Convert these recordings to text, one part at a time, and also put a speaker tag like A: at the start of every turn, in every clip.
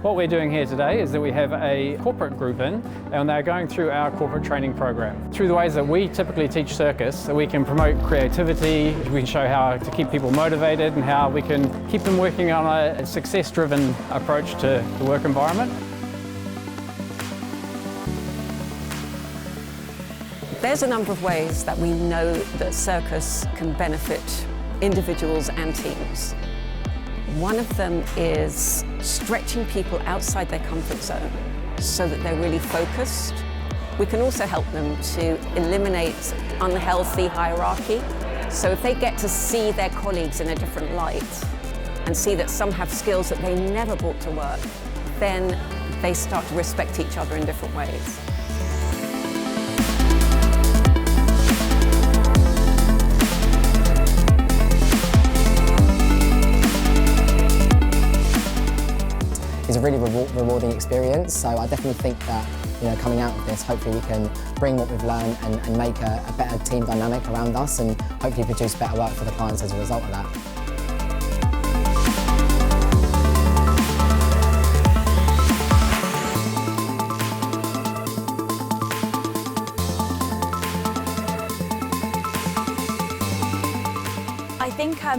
A: What we're doing here today is that we have a corporate group in, and they're going through our corporate training program. Through the ways that we typically teach circus, we can promote creativity, we can show how to keep people motivated and how we can keep them working on a success-driven approach to the work environment.
B: There's a number of ways that we know that circus can benefit individuals and teams. One of them is stretching people outside their comfort zone so that they're really focused. We can also help them to eliminate unhealthy hierarchy. So if they get to see their colleagues in a different light and see that some have skills that they never brought to work, then they start to respect each other in different ways.
C: It's a really rewarding experience, so I definitely think that coming out of this, hopefully we can bring what we've learned and make a better team dynamic around us and hopefully produce better work for the clients as a result of that.
D: I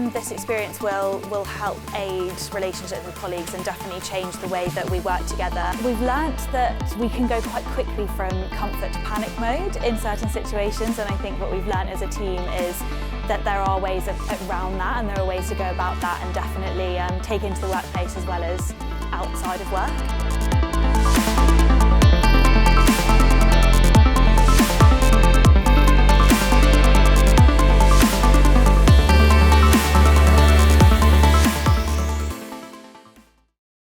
D: think this experience will help aid relationships with colleagues and definitely change the way that we work together. We've learnt that we can go quite quickly from comfort to panic mode in certain situations, and I think what we've learnt as a team is that there are ways around that and there are ways to go about that and definitely take into the workplace as well as outside of work.